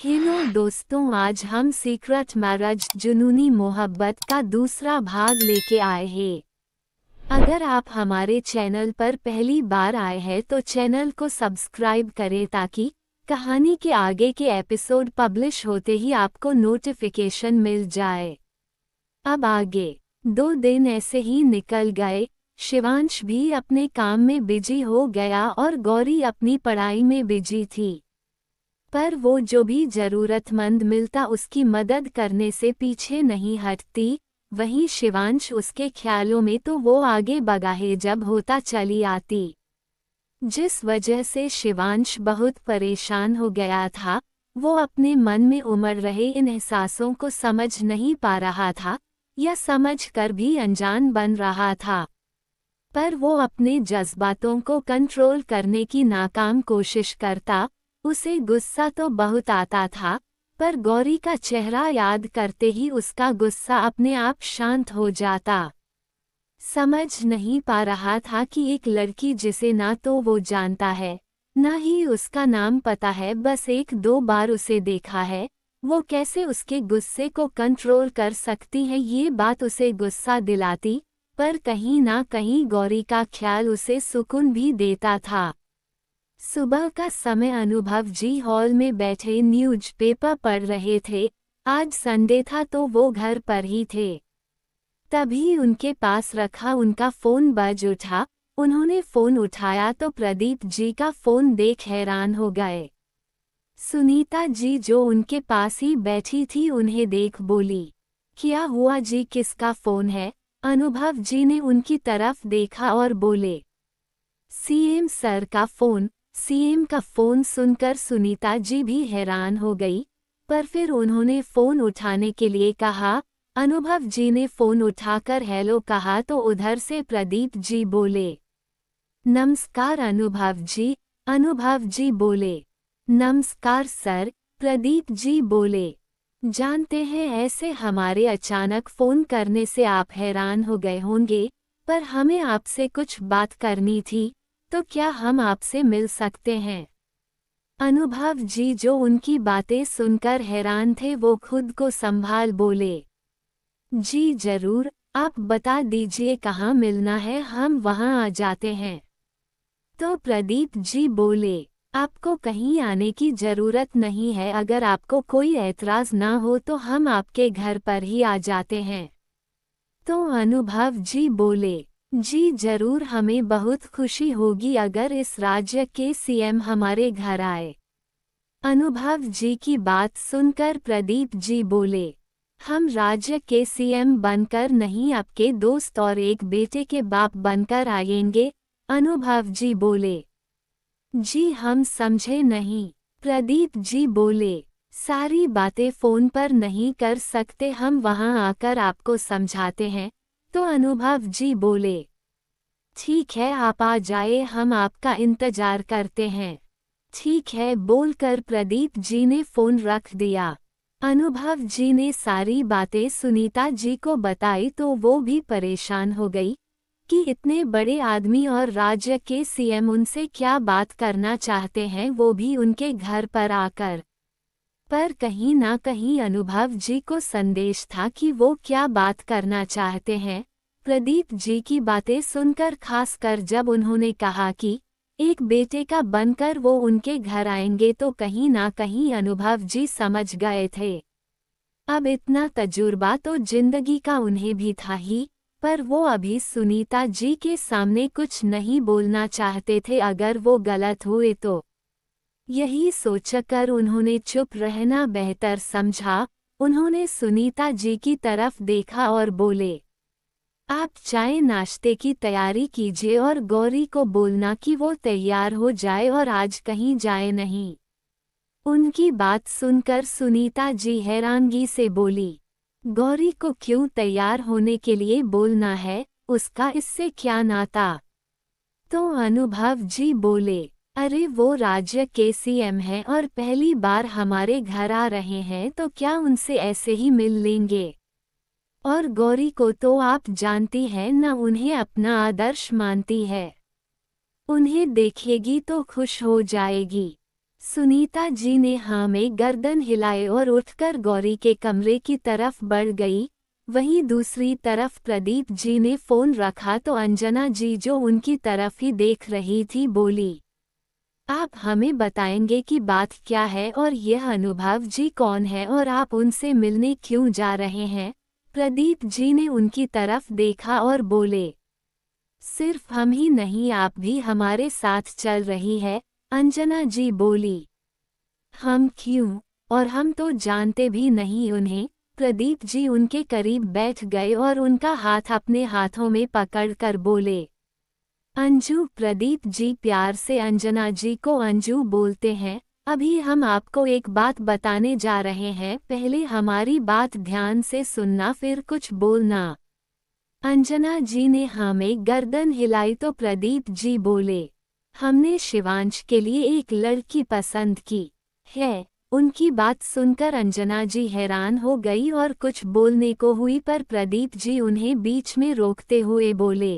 Hello दोस्तों, आज हम सीक्रेट मैरिज जुनूनी मोहब्बत का दूसरा भाग लेके आए हैं। अगर आप हमारे चैनल पर पहली बार आए हैं तो चैनल को सब्सक्राइब करें ताकि कहानी के आगे के एपिसोड पब्लिश होते ही आपको नोटिफिकेशन मिल जाए। अब आगे 2 दिन ऐसे ही निकल गए। शिवांश भी अपने काम में बिजी हो गया और गौरी अपनी पढ़ाई में बिजी थी। पर वो जो भी जरूरतमंद मिलता उसकी मदद करने से पीछे नहीं हटती। वहीं शिवांश उसके ख्यालों में तो वो आगे बगाहे जब होता चली आती, जिस वजह से शिवांश बहुत परेशान हो गया था। वो अपने मन में उमड़ रहे इन एहसासों को समझ नहीं पा रहा था या समझ कर भी अनजान बन रहा था। पर वो अपने जज्बातों को कंट्रोल करने की नाकाम कोशिश करता। उसे गुस्सा तो बहुत आता था, पर गौरी का चेहरा याद करते ही उसका गुस्सा अपने आप शांत हो जाता। समझ नहीं पा रहा था कि एक लड़की जिसे ना तो वो जानता है, ना ही उसका नाम पता है, बस 1-2 बार उसे देखा है, वो कैसे उसके गुस्से को कंट्रोल कर सकती है। ये बात उसे गुस्सा दिलाती, पर कहीं ना कहीं गौरी का ख्याल उसे सुकून भी देता था। सुबह का समय अनुभव जी हॉल में बैठे न्यूज़पेपर पढ़ रहे थे। आज संडे था तो वो घर पर ही थे। तभी उनके पास रखा उनका फ़ोन बज उठा। उन्होंने फ़ोन उठाया तो प्रदीप जी का फ़ोन देख हैरान हो गए। सुनीता जी जो उनके पास ही बैठी थी उन्हें देख बोली, क्या हुआ जी, किसका फ़ोन है? अनुभव जी ने उनकी तरफ देखा और बोले, सीएम सर का फ़ोन। सीएम का फ़ोन सुनकर सुनीता जी भी हैरान हो गई, पर फिर उन्होंने फ़ोन उठाने के लिए कहा। अनुभव जी ने फ़ोन उठाकर हेलो कहा तो उधर से प्रदीप जी बोले, नमस्कार अनुभव जी। अनुभव जी बोले, नमस्कार सर। प्रदीप जी बोले, जानते हैं ऐसे हमारे अचानक फ़ोन करने से आप हैरान हो गए होंगे, पर हमें आपसे कुछ बात करनी थी, तो क्या हम आपसे मिल सकते हैं? अनुभव जी जो उनकी बातें सुनकर हैरान थे वो खुद को संभाल बोले, जी जरूर, आप बता दीजिए कहाँ मिलना है, हम वहाँ आ जाते हैं। तो प्रदीप जी बोले, आपको कहीं आने की जरूरत नहीं है, अगर आपको कोई ऐतराज़ ना हो तो हम आपके घर पर ही आ जाते हैं। तो अनुभव जी बोले, जी जरूर, हमें बहुत खुशी होगी अगर इस राज्य के सीएम हमारे घर आए। अनुभव जी की बात सुनकर प्रदीप जी बोले, हम राज्य के सीएम बनकर नहीं, आपके दोस्त और एक बेटे के बाप बनकर आएंगे। अनुभव जी बोले, जी हम समझे नहीं। प्रदीप जी बोले, सारी बातें फ़ोन पर नहीं कर सकते, हम वहाँ आकर आपको समझाते हैं। तो अनुभव जी बोले, ठीक है आप आ जाए, हम आपका इंतजार करते हैं। ठीक है बोलकर प्रदीप जी ने फ़ोन रख दिया। अनुभव जी ने सारी बातें सुनीता जी को बताई तो वो भी परेशान हो गई कि इतने बड़े आदमी और राज्य के सीएम उनसे क्या बात करना चाहते हैं, वो भी उनके घर पर आकर। पर कहीं ना कहीं अनुभव जी को संदेश था कि वो क्या बात करना चाहते हैं। प्रदीप जी की बातें सुनकर, खासकर जब उन्होंने कहा कि एक बेटे का बनकर वो उनके घर आएंगे, तो कहीं ना कहीं अनुभव जी समझ गए थे। अब इतना तजुर्बा तो जिंदगी का उन्हें भी था ही, पर वो अभी सुनीता जी के सामने कुछ नहीं बोलना चाहते थे, अगर वो गलत हुए तो। यही सोचकर उन्होंने चुप रहना बेहतर समझा। उन्होंने सुनीता जी की तरफ देखा और बोले, आप चाय नाश्ते की तैयारी कीजिए और गौरी को बोलना कि वो तैयार हो जाए और आज कहीं जाए नहीं। उनकी बात सुनकर सुनीता जी हैरानगी से बोली, गौरी को क्यों तैयार होने के लिए बोलना है, उसका इससे क्या नाता? तो अनुभव जी बोले, अरे वो राज्य के सीएम हैं और पहली बार हमारे घर आ रहे हैं, तो क्या उनसे ऐसे ही मिल लेंगे? और गौरी को तो आप जानती हैं न, उन्हें अपना आदर्श मानती है। उन्हें देखेगी तो खुश हो जाएगी। सुनीता जी ने हाँ में गर्दन हिलाए और उठकर गौरी के कमरे की तरफ बढ़ गई। वहीं दूसरी तरफ प्रदीप जी ने फोन रखा तो अंजना जी जो उनकी तरफ ही देख रही थी बोली, आप हमें बताएंगे कि बात क्या है और यह अनुभव जी कौन है और आप उनसे मिलने क्यों जा रहे हैं। प्रदीप जी ने उनकी तरफ देखा और बोले, सिर्फ हम ही नहीं आप भी हमारे साथ चल रही है। अंजना जी बोली, हम क्यों, और हम तो जानते भी नहीं उन्हें। प्रदीप जी उनके करीब बैठ गए और उनका हाथ अपने हाथों में पकड़कर बोले, अंजू। प्रदीप जी प्यार से अंजना जी को अंजू बोलते हैं। अभी हम आपको एक बात बताने जा रहे हैं, पहले हमारी बात ध्यान से सुनना फिर कुछ बोलना। अंजना जी ने हाँ में गर्दन हिलाई तो प्रदीप जी बोले, हमने शिवांश के लिए एक लड़की पसंद की है। उनकी बात सुनकर अंजना जी हैरान हो गई और कुछ बोलने को हुई पर प्रदीप जी उन्हें बीच में रोकते हुए बोले,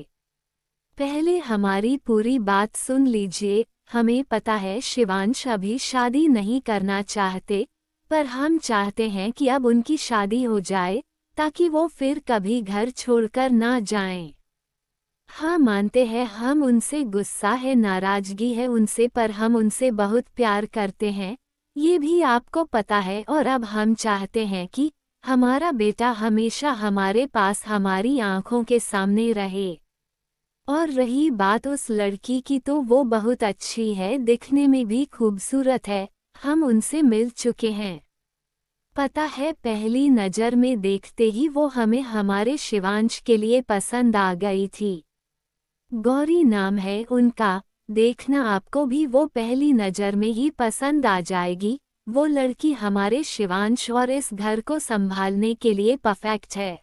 पहले हमारी पूरी बात सुन लीजिए। हमें पता है शिवांश अभी शादी नहीं करना चाहते, पर हम चाहते हैं कि अब उनकी शादी हो जाए ताकि वो फिर कभी घर छोड़कर ना जाएं। हाँ मानते हैं हम उनसे गुस्सा है, नाराजगी है उनसे, पर हम उनसे बहुत प्यार करते हैं, ये भी आपको पता है। और अब हम चाहते हैं कि हमारा बेटा हमेशा हमारे पास हमारी आंखों के सामने रहे। और रही बात उस लड़की की तो वो बहुत अच्छी है, दिखने में भी खूबसूरत है। हम उनसे मिल चुके हैं। पता है पहली नज़र में देखते ही वो हमें हमारे शिवांश के लिए पसंद आ गई थी। गौरी नाम है उनका, देखना आपको भी वो पहली नज़र में ही पसंद आ जाएगी। वो लड़की हमारे शिवांश और इस घर को संभालने के लिए परफेक्ट है।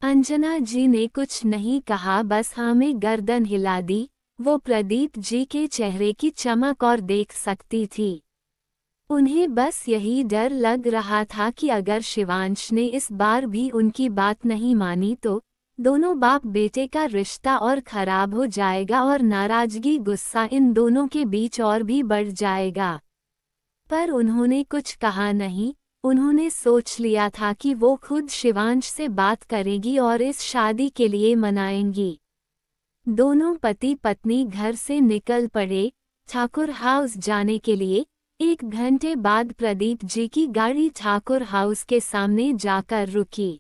अंजना जी ने कुछ नहीं कहा, बस हाँ में गर्दन हिला दी। वो प्रदीप जी के चेहरे की चमक और देख सकती थी। उन्हें बस यही डर लग रहा था कि अगर शिवांश ने इस बार भी उनकी बात नहीं मानी तो दोनों बाप बेटे का रिश्ता और खराब हो जाएगा और नाराजगी गुस्सा इन दोनों के बीच और भी बढ़ जाएगा। पर उन्होंने कुछ कहा नहीं। उन्होंने सोच लिया था कि वो खुद शिवांश से बात करेगी और इस शादी के लिए मनाएंगी। दोनों पति पत्नी घर से निकल पड़े ठाकुर हाउस जाने के लिए। 1 घंटे बाद प्रदीप जी की गाड़ी ठाकुर हाउस के सामने जाकर रुकी।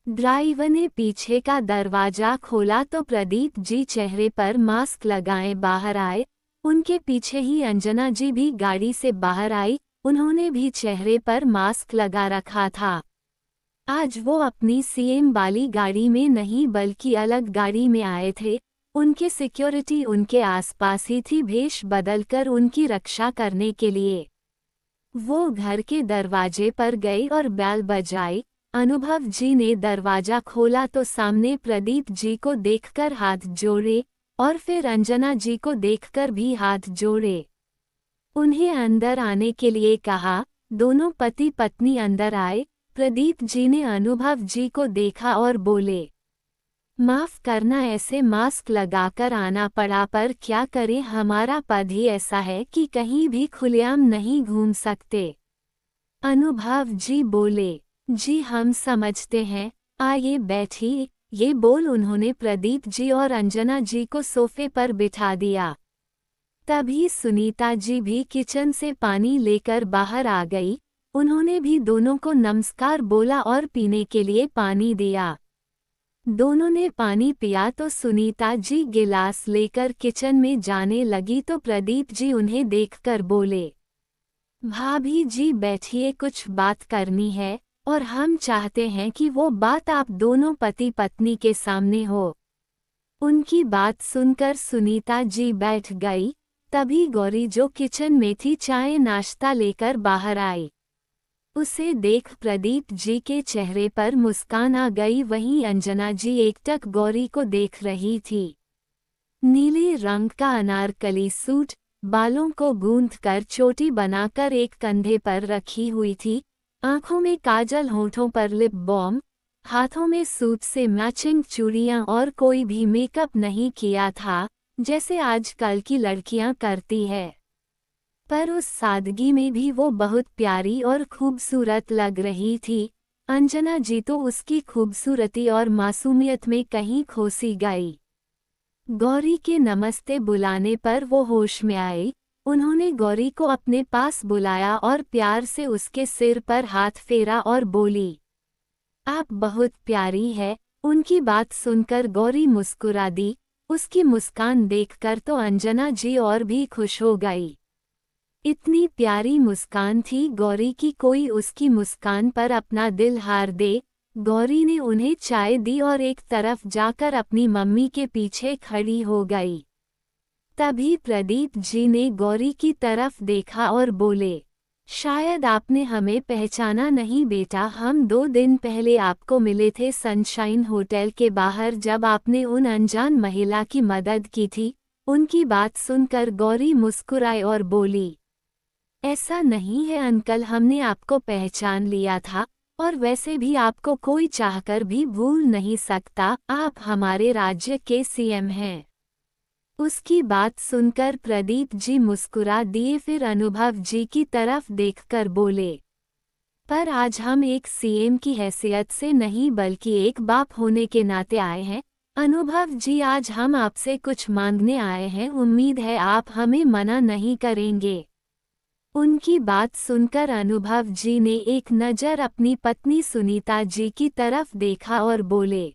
ड्राइवर ने पीछे का दरवाजा खोला तो प्रदीप जी चेहरे पर मास्क लगाए बाहर आए। उनके पीछे ही अंजना जी भी गाड़ी से बाहर आई। उन्होंने भी चेहरे पर मास्क लगा रखा था। आज वो अपनी सीएम वाली गाड़ी में नहीं बल्कि अलग गाड़ी में आए थे। उनके सिक्योरिटी उनके आसपास ही थी, भेष बदलकर उनकी रक्षा करने के लिए। वो घर के दरवाजे पर गए और बेल बजाई। अनुभव जी ने दरवाजा खोला तो सामने प्रदीप जी को देखकर हाथ जोड़े और फिर अंजना जी को देखकर भी हाथ जोड़े। उन्हें अंदर आने के लिए कहा। दोनों पति पत्नी अंदर आए। प्रदीप जी ने अनुभव जी को देखा और बोले, माफ करना ऐसे मास्क लगाकर आना पड़ा, पर क्या करें हमारा पद ही ऐसा है कि कहीं भी खुलेआम नहीं घूम सकते। अनुभव जी बोले, जी हम समझते हैं, आइए बैठिए। ये बोल उन्होंने प्रदीप जी और अंजना जी को सोफे पर बिठा दिया। तभी सुनीता जी भी किचन से पानी लेकर बाहर आ गई। उन्होंने भी दोनों को नमस्कार बोला और पीने के लिए पानी दिया। दोनों ने पानी पिया तो सुनीता जी गिलास लेकर किचन में जाने लगी तो प्रदीप जी उन्हें देखकर बोले, भाभी जी बैठिए, कुछ बात करनी है और हम चाहते हैं कि वो बात आप दोनों पति पत्नी के सामने हो। उनकी बात सुनकर सुनीता जी बैठ गई। तभी गौरी जो किचन में थी चाय नाश्ता लेकर बाहर आई। उसे देख प्रदीप जी के चेहरे पर मुस्कान आ गई। वहीं अंजना जी एकटक गौरी को देख रही थी। नीले रंग का अनारकली सूट, बालों को गूंथकर चोटी बनाकर एक कंधे पर रखी हुई थी। आंखों में काजल, होठों पर लिप बाम, हाथों में सूट से मैचिंग चूड़ियां और कोई भी मेकअप नहीं किया था जैसे आजकल की लड़कियां करती है। पर उस सादगी में भी वो बहुत प्यारी और खूबसूरत लग रही थी। अंजना जी तो उसकी खूबसूरती और मासूमियत में कहीं खोसी गई। गौरी के नमस्ते बुलाने पर वो होश में आई। उन्होंने गौरी को अपने पास बुलाया और प्यार से उसके सिर पर हाथ फेरा और बोली, आप बहुत प्यारी है। उनकी बात सुनकर गौरी मुस्कुरा दी। उसकी मुस्कान देखकर तो अंजना जी और भी खुश हो गई। इतनी प्यारी मुस्कान थी गौरी की, कोई उसकी मुस्कान पर अपना दिल हार दे। गौरी ने उन्हें चाय दी और एक तरफ जाकर अपनी मम्मी के पीछे खड़ी हो गई। तभी प्रदीप जी ने गौरी की तरफ देखा और बोले, शायद आपने हमें पहचाना नहीं बेटा, हम 2 दिन पहले आपको मिले थे सनशाइन होटल के बाहर जब आपने उन अनजान महिला की मदद की थी। उनकी बात सुनकर गौरी मुस्कुराई और बोली, ऐसा नहीं है अंकल, हमने आपको पहचान लिया था और वैसे भी आपको कोई चाहकर भी भूल नहीं सकता, आप हमारे राज्य के सीएम हैं। उसकी बात सुनकर प्रदीप जी मुस्कुरा दिए, फिर अनुभव जी की तरफ देखकर बोले, पर आज हम एक सीएम की हैसियत से नहीं बल्कि एक बाप होने के नाते आए हैं। अनुभव जी, आज हम आपसे कुछ मांगने आए हैं, उम्मीद है आप हमें मना नहीं करेंगे। उनकी बात सुनकर अनुभव जी ने एक नज़र अपनी पत्नी सुनीता जी की तरफ देखा और बोले,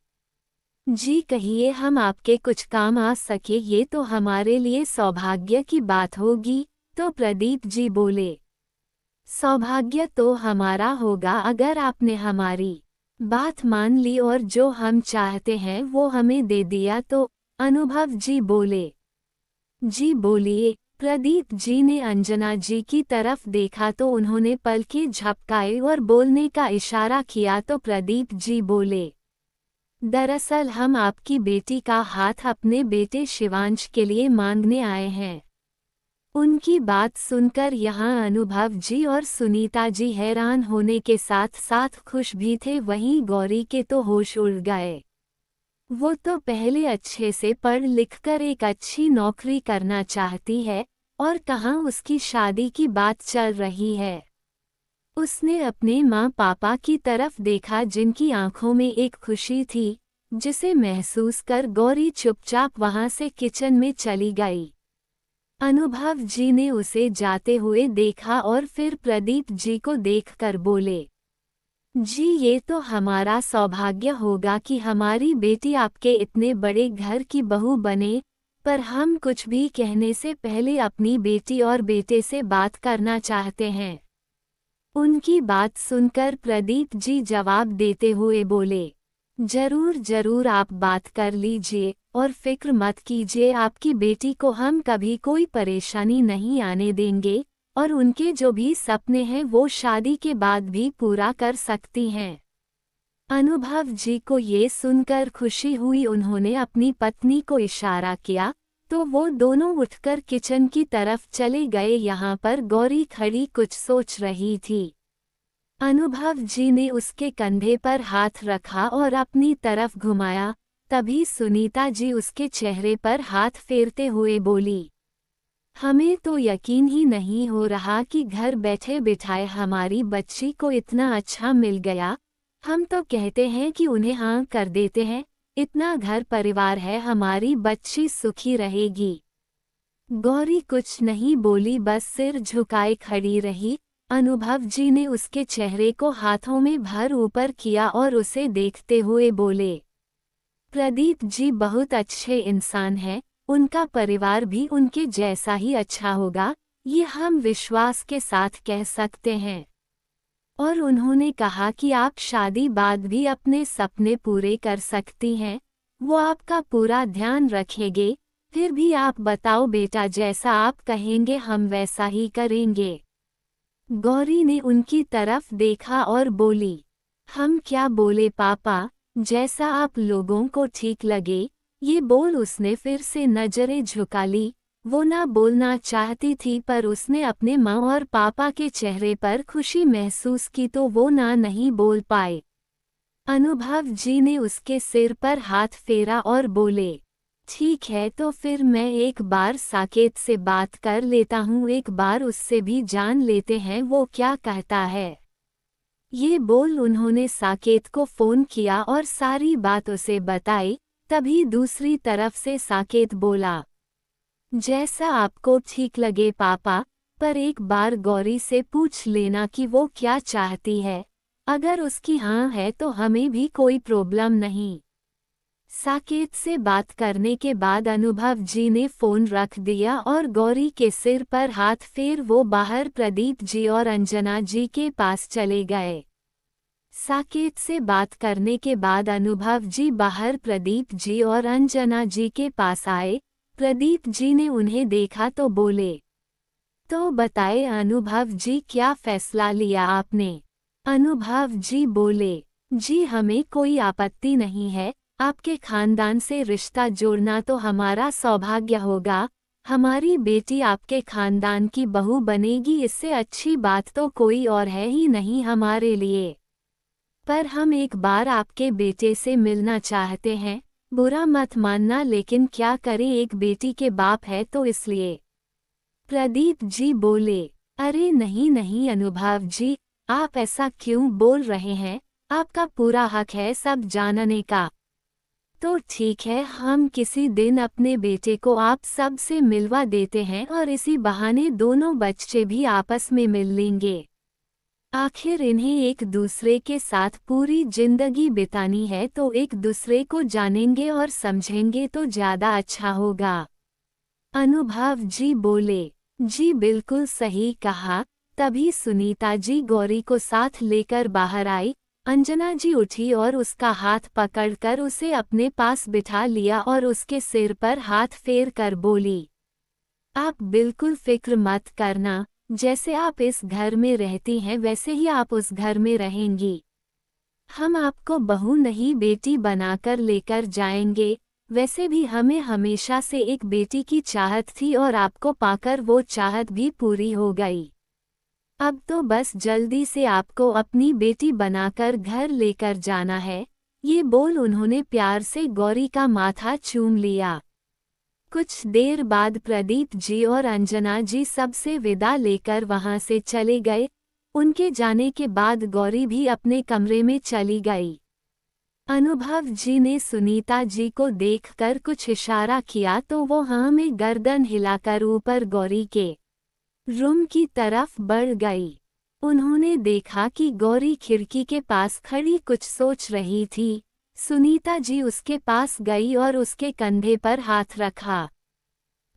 जी कहिए, हम आपके कुछ काम आ सके ये तो हमारे लिए सौभाग्य की बात होगी। तो प्रदीप जी बोले, सौभाग्य तो हमारा होगा अगर आपने हमारी बात मान ली और जो हम चाहते हैं वो हमें दे दिया तो। अनुभव जी बोले, जी बोलिए। प्रदीप जी ने अंजना जी की तरफ देखा तो उन्होंने पलकें झपकाई और बोलने का इशारा किया तो प्रदीप जी बोले, दरअसल हम आपकी बेटी का हाथ अपने बेटे शिवांश के लिए मांगने आए हैं। उनकी बात सुनकर यहाँ अनुभव जी और सुनीता जी हैरान होने के साथ साथ खुश भी थे, वहीं गौरी के तो होश उड़ गए। वो तो पहले अच्छे से पढ़ लिखकर एक अच्छी नौकरी करना चाहती है और कहाँ उसकी शादी की बात चल रही है। उसने अपने माँ पापा की तरफ देखा जिनकी आंखों में एक खुशी थी, जिसे महसूस कर गौरी चुपचाप वहां से किचन में चली गई। अनुभव जी ने उसे जाते हुए देखा और फिर प्रदीप जी को देखकर बोले, जी ये तो हमारा सौभाग्य होगा कि हमारी बेटी आपके इतने बड़े घर की बहू बने, पर हम कुछ भी कहने से पहले अपनी बेटी और बेटे से बात करना चाहते हैं। उनकी बात सुनकर प्रदीप जी जवाब देते हुए बोले, जरूर जरूर आप बात कर लीजिए और फिक्र मत कीजिए, आपकी बेटी को हम कभी कोई परेशानी नहीं आने देंगे और उनके जो भी सपने हैं वो शादी के बाद भी पूरा कर सकती हैं। अनुभव जी को ये सुनकर खुशी हुई, उन्होंने अपनी पत्नी को इशारा किया तो वो दोनों उठकर किचन की तरफ चले गए। यहाँ पर गौरी खड़ी कुछ सोच रही थी। अनुभव जी ने उसके कंधे पर हाथ रखा और अपनी तरफ घुमाया, तभी सुनीता जी उसके चेहरे पर हाथ फेरते हुए बोली, हमें तो यकीन ही नहीं हो रहा कि घर बैठे बिठाए हमारी बच्ची को इतना अच्छा मिल गया। हम तो कहते हैं कि उन्हें हाँ कर देते हैं, इतना घर परिवार है, हमारी बच्ची सुखी रहेगी। गौरी कुछ नहीं बोली, बस सिर झुकाए खड़ी रही। अनुभव जी ने उसके चेहरे को हाथों में भर ऊपर किया और उसे देखते हुए बोले, प्रदीप जी बहुत अच्छे इंसान हैं, उनका परिवार भी उनके जैसा ही अच्छा होगा, ये हम विश्वास के साथ कह सकते हैं। और उन्होंने कहा कि आप शादी बाद भी अपने सपने पूरे कर सकती हैं, वो आपका पूरा ध्यान रखेंगे। फिर भी आप बताओ बेटा, जैसा आप कहेंगे हम वैसा ही करेंगे। गौरी ने उनकी तरफ देखा और बोली, हम क्या बोले पापा, जैसा आप लोगों को ठीक लगे। ये बोल उसने फिर से नजरें झुका ली। वो ना बोलना चाहती थी पर उसने अपने माँ और पापा के चेहरे पर खुशी महसूस की तो वो ना नहीं बोल पाए। अनुभव जी ने उसके सिर पर हाथ फेरा और बोले, ठीक है, तो फिर मैं एक बार साकेत से बात कर लेता हूँ, एक बार उससे भी जान लेते हैं वो क्या कहता है। ये बोल उन्होंने साकेत को फोन किया और सारी बात उसे बताई। तभी दूसरी तरफ से साकेत बोला, जैसा आपको ठीक लगे पापा, पर एक बार गौरी से पूछ लेना कि वो क्या चाहती है। अगर उसकी हाँ है तो हमें भी कोई प्रॉब्लम नहीं। साकेत से बात करने के बाद अनुभव जी ने फोन रख दिया और गौरी के सिर पर हाथ फेर वो बाहर प्रदीप जी और अंजना जी के पास चले गए। साकेत से बात करने के बाद अनुभव जी बाहर प्रदीप जी और अंजना जी के पास आए। प्रदीप जी ने उन्हें देखा तो बोले, तो बताए अनुभव जी, क्या फैसला लिया आपने। अनुभव जी बोले, जी हमें कोई आपत्ति नहीं है, आपके खानदान से रिश्ता जोड़ना तो हमारा सौभाग्य होगा। हमारी बेटी आपके खानदान की बहू बनेगी, इससे अच्छी बात तो कोई और है ही नहीं हमारे लिए। पर हम एक बार आपके बेटे से मिलना चाहते हैं, बुरा मत मानना, लेकिन क्या करें, एक बेटी के बाप है तो इसलिए। प्रदीप जी बोले, अरे नहीं नहीं अनुभव जी, आप ऐसा क्यों बोल रहे हैं, आपका पूरा हक है सब जानने का। तो ठीक है, हम किसी दिन अपने बेटे को आप सब से मिलवा देते हैं और इसी बहाने दोनों बच्चे भी आपस में मिल लेंगे। आखिर इन्हें एक दूसरे के साथ पूरी जिंदगी बितानी है तो एक दूसरे को जानेंगे और समझेंगे तो ज्यादा अच्छा होगा। अनुभव जी बोले, जी बिल्कुल सही कहा। तभी सुनीता जी गौरी को साथ लेकर बाहर आई। अंजना जी उठी और उसका हाथ पकड़कर उसे अपने पास बिठा लिया और उसके सिर पर हाथ फेर कर बोली, आप बिल्कुल फिक्र मत करना, जैसे आप इस घर में रहती हैं वैसे ही आप उस घर में रहेंगी। हम आपको बहू नहीं बेटी बनाकर लेकर जाएंगे। वैसे भी हमें हमेशा से एक बेटी की चाहत थी और आपको पाकर वो चाहत भी पूरी हो गई। अब तो बस जल्दी से आपको अपनी बेटी बनाकर घर लेकर जाना है। ये बोल उन्होंने प्यार से गौरी का माथा चूम लिया। कुछ देर बाद प्रदीप जी और अंजना जी सबसे विदा लेकर वहां से चले गए। उनके जाने के बाद गौरी भी अपने कमरे में चली गई। अनुभव जी ने सुनीता जी को देखकर कुछ इशारा किया तो वो हाँ में गर्दन हिलाकर ऊपर गौरी के रूम की तरफ बढ़ गई। उन्होंने देखा कि गौरी खिड़की के पास खड़ी कुछ सोच रही थी। सुनीता जी उसके पास गई और उसके कंधे पर हाथ रखा।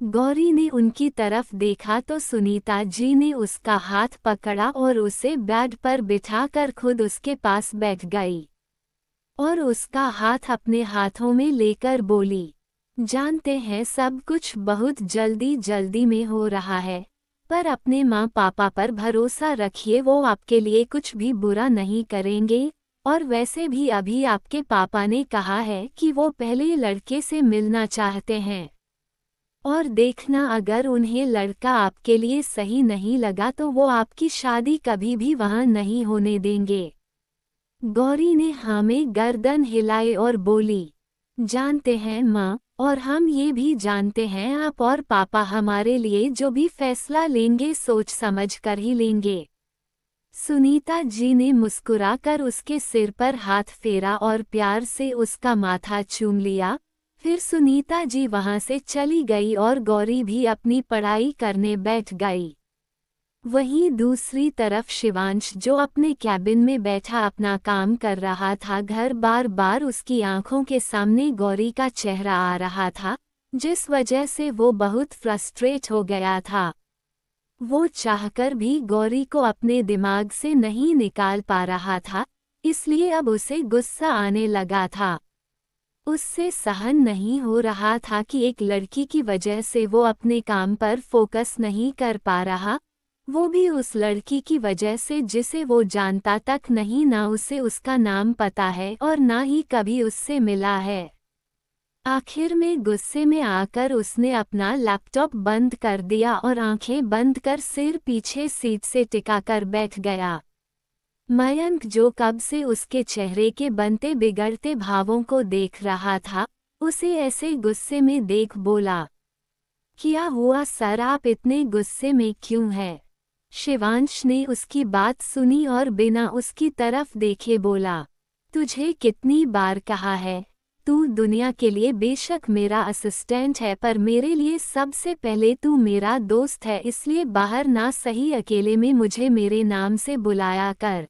गौरी ने उनकी तरफ देखा तो सुनीता जी ने उसका हाथ पकड़ा और उसे बेड पर बिठाकर खुद उसके पास बैठ गई और उसका हाथ अपने हाथों में लेकर बोली, जानते हैं सब कुछ बहुत जल्दी जल्दी में हो रहा है, पर अपने माँ पापा पर भरोसा रखिए, वो आपके लिए कुछ भी बुरा नहीं करेंगे। और वैसे भी अभी आपके पापा ने कहा है कि वो पहले लड़के से मिलना चाहते हैं और देखना अगर उन्हें लड़का आपके लिए सही नहीं लगा तो वो आपकी शादी कभी भी वहां नहीं होने देंगे। गौरी ने हाँ में गर्दन हिलाई और बोली, जानते हैं माँ, और हम ये भी जानते हैं आप और पापा हमारे लिए जो भी फैसला लेंगे सोच समझ कर ही लेंगे। सुनीता जी ने मुस्कुराकर उसके सिर पर हाथ फेरा और प्यार से उसका माथा चूम लिया। फिर सुनीता जी वहां से चली गई और गौरी भी अपनी पढ़ाई करने बैठ गई। वहीं दूसरी तरफ शिवांश जो अपने कैबिन में बैठा अपना काम कर रहा था, घर बार बार उसकी आंखों के सामने गौरी का चेहरा आ रहा था, जिस वजह से वो बहुत फ्रस्ट्रेट हो गया था। वो चाहकर भी गौरी को अपने दिमाग से नहीं निकाल पा रहा था, इसलिए अब उसे गुस्सा आने लगा था। उससे सहन नहीं हो रहा था कि एक लड़की की वजह से वो अपने काम पर फोकस नहीं कर पा रहा, वो भी उस लड़की की वजह से जिसे वो जानता तक नहीं, ना उसे उसका नाम पता है और ना ही कभी उससे मिला है। आखिर में गुस्से में आकर उसने अपना लैपटॉप बंद कर दिया और आंखें बंद कर सिर पीछे सीट से टिकाकर बैठ गया। मयंक जो कब से उसके चेहरे के बनते बिगड़ते भावों को देख रहा था, उसे ऐसे गुस्से में देख बोला, क्या हुआ सर, आप इतने गुस्से में क्यों हैं? शिवांश ने उसकी बात सुनी और बिना उसकी तरफ देखे बोला, तुझे कितनी बार कहा है, तू दुनिया के लिए बेशक मेरा असिस्टेंट है पर मेरे लिए सबसे पहले तू मेरा दोस्त है, इसलिए बाहर ना सही अकेले में मुझे मेरे नाम से बुलाया कर।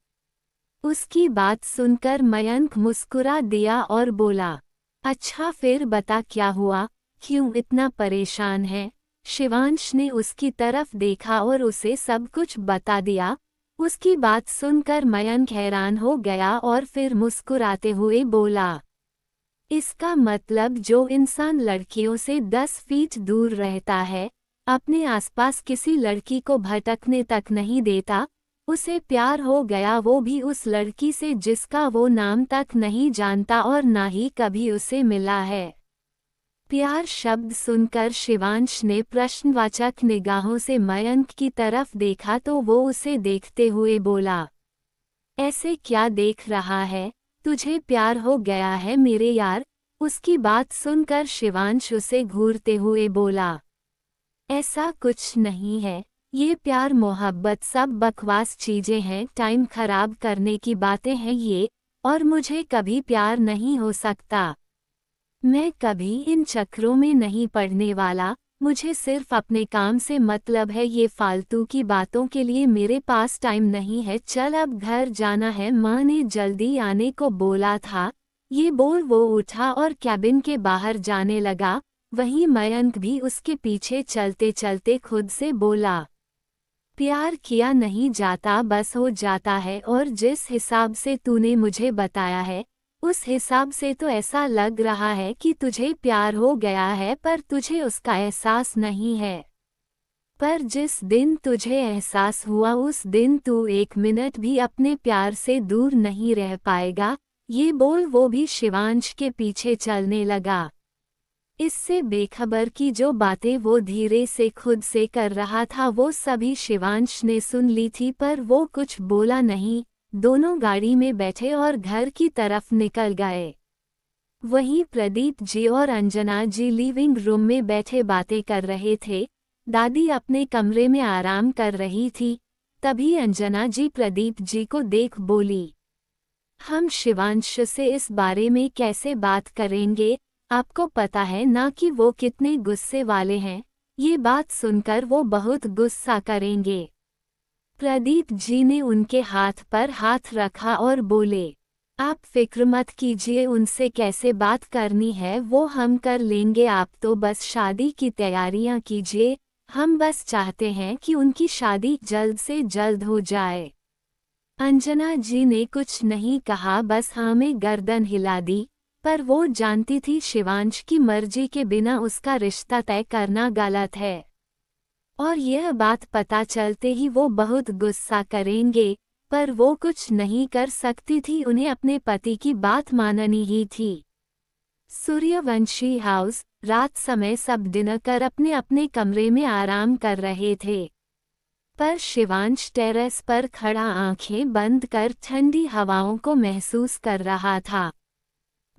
उसकी बात सुनकर मयंक मुस्कुरा दिया और बोला, अच्छा फिर बता क्या हुआ, क्यों इतना परेशान है? शिवांश ने उसकी तरफ देखा और उसे सब कुछ बता दिया। उसकी बात सुनकर मयंक हैरान हो गया और फिर मुस्कुराते हुए बोला, इसका मतलब जो इंसान लड़कियों से 10 फीट दूर रहता है, अपने आसपास किसी लड़की को भटकने तक नहीं देता, उसे प्यार हो गया, वो भी उस लड़की से जिसका वो नाम तक नहीं जानता और ना ही कभी उसे मिला है। प्यार शब्द सुनकर शिवांश ने प्रश्नवाचक निगाहों से मयंक की तरफ देखा तो वो उसे देखते हुए बोला, ऐसे क्या देख रहा है, तुझे प्यार हो गया है मेरे यार? उसकी बात सुनकर शिवांश उसे घूरते हुए बोला, ऐसा कुछ नहीं है, ये प्यार मोहब्बत सब बकवास चीजें हैं, टाइम खराब करने की बातें हैं ये, और मुझे कभी प्यार नहीं हो सकता। मैं कभी इन चक्रों में नहीं पड़ने वाला, मुझे सिर्फ अपने काम से मतलब है, ये फालतू की बातों के लिए मेरे पास टाइम नहीं है, चल अब घर जाना है, माँ ने जल्दी आने को बोला था। ये बोल वो उठा और कैबिन के बाहर जाने लगा। वहीं मयंक भी उसके पीछे चलते चलते खुद से बोला, प्यार किया नहीं जाता, बस हो जाता है, और जिस हिसाब से तूने मुझे बताया है उस हिसाब से तो ऐसा लग रहा है कि तुझे प्यार हो गया है पर तुझे उसका एहसास नहीं है। पर जिस दिन तुझे एहसास हुआ उस दिन तू 1 मिनट भी अपने प्यार से दूर नहीं रह पाएगा। ये बोल वो भी शिवांश के पीछे चलने लगा। इससे बेखबर की जो बातें वो धीरे से खुद से कर रहा था वो सभी शिवांश ने सुन ली थी, पर वो कुछ बोला नहीं। दोनों गाड़ी में बैठे और घर की तरफ निकल गए। वहीं प्रदीप जी और अंजना जी लिविंग रूम में बैठे बातें कर रहे थे। दादी अपने कमरे में आराम कर रही थी। तभी अंजना जी प्रदीप जी को देख बोली, हम शिवांश से इस बारे में कैसे बात करेंगे? आपको पता है ना कि वो कितने गुस्से वाले हैं। ये बात सुनकर वो बहुत गुस्सा करेंगे। प्रदीप जी ने उनके हाथ पर हाथ रखा और बोले, आप फिक्र मत कीजिए, उनसे कैसे बात करनी है वो हम कर लेंगे, आप तो बस शादी की तैयारियां कीजिए। हम बस चाहते हैं कि उनकी शादी जल्द से जल्द हो जाए। अंजना जी ने कुछ नहीं कहा, बस हाँ में गर्दन हिला दी। पर वो जानती थी शिवांश की मर्जी के बिना उसका रिश्ता तय करना गलत है, और यह बात पता चलते ही वो बहुत गुस्सा करेंगे। पर वो कुछ नहीं कर सकती थी, उन्हें अपने पति की बात माननी ही थी। सूर्यवंशी हाउस, रात समय सब डिनर कर अपने अपने कमरे में आराम कर रहे थे। पर शिवांश टेरेस पर खड़ा आंखें बंद कर ठंडी हवाओं को महसूस कर रहा था।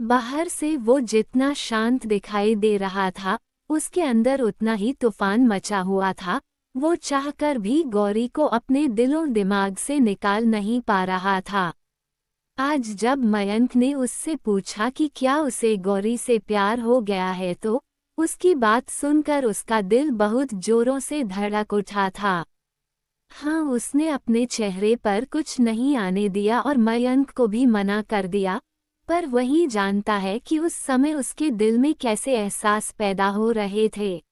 बाहर से वो जितना शांत दिखाई दे रहा था, उसके अंदर उतना ही तूफान मचा हुआ था। वो चाहकर भी गौरी को अपने दिलो दिमाग से निकाल नहीं पा रहा था। आज जब मयंक ने उससे पूछा कि क्या उसे गौरी से प्यार हो गया है तो उसकी बात सुनकर उसका दिल बहुत जोरों से धड़क उठा था। हाँ, उसने अपने चेहरे पर कुछ नहीं आने दिया और मयंक को भी मना कर दिया, पर वही जानता है कि उस समय उसके दिल में कैसे एहसास पैदा हो रहे थे।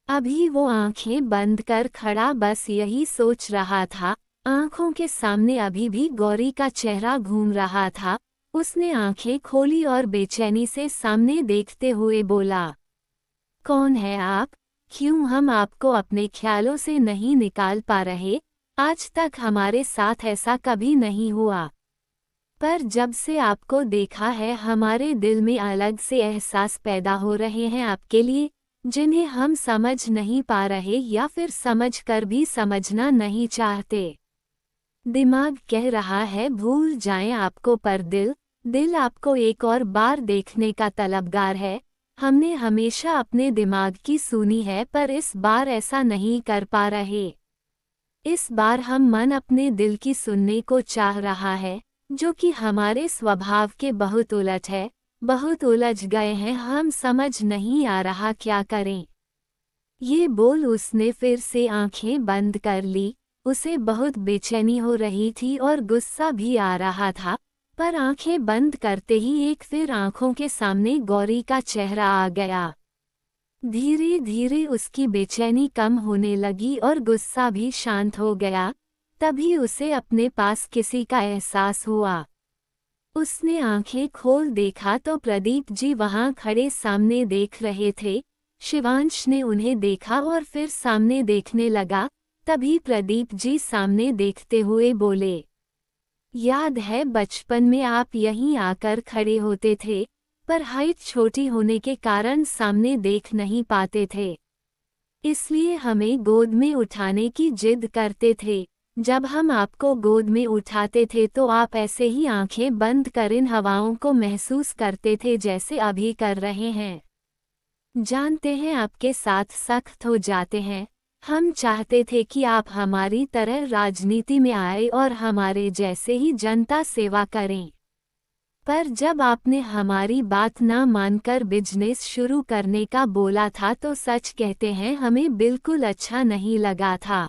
अभी वो आंखें बंद कर खड़ा बस यही सोच रहा था। आंखों के सामने अभी भी गौरी का चेहरा घूम रहा था। उसने आंखें खोली और बेचैनी से सामने देखते हुए बोला, कौन है आप? क्यों हम आपको अपने ख्यालों से नहीं निकाल पा रहे? आज तक हमारे साथ ऐसा कभी नहीं हुआ, पर जब से आपको देखा है हमारे दिल में अलग से एहसास पैदा हो रहे हैं आपके लिए, जिन्हें हम समझ नहीं पा रहे या फिर समझकर भी समझना नहीं चाहते। दिमाग कह रहा है भूल जाएं आपको, पर दिल दिल आपको एक और बार देखने का तलबगार है। हमने हमेशा अपने दिमाग की सुनी है, पर इस बार ऐसा नहीं कर पा रहे। इस बार हम मन अपने दिल की सुनने को चाह रहा है, जो कि हमारे स्वभाव के बहुत उलट है। बहुत उलझ गए हैं हम, समझ नहीं आ रहा क्या करें। ये बोल उसने फिर से आंखें बंद कर ली। उसे बहुत बेचैनी हो रही थी और गुस्सा भी आ रहा था, पर आंखें बंद करते ही एक फिर आंखों के सामने गौरी का चेहरा आ गया। धीरे धीरे उसकी बेचैनी कम होने लगी और गुस्सा भी शांत हो गया। तभी उसे अपने पास किसी का एहसास हुआ। उसने आंखें खोल देखा तो प्रदीप जी वहां खड़े सामने देख रहे थे। शिवांश ने उन्हें देखा और फिर सामने देखने लगा। तभी प्रदीप जी सामने देखते हुए बोले, याद है बचपन में आप यहीं आकर खड़े होते थे, पर हाइट छोटी होने के कारण सामने देख नहीं पाते थे। इसलिए हमें गोद में उठाने की जिद करते थे। जब हम आपको गोद में उठाते थे तो आप ऐसे ही आंखें बंद कर इन हवाओं को महसूस करते थे जैसे अभी कर रहे हैं। जानते हैं आपके साथ सख्त हो जाते हैं। हम चाहते थे कि आप हमारी तरह राजनीति में आए और हमारे जैसे ही जनता सेवा करें। पर जब आपने हमारी बात ना मानकर बिजनेस शुरू करने का बोला था तो सच कहते हैं हमें बिल्कुल अच्छा नहीं लगा था।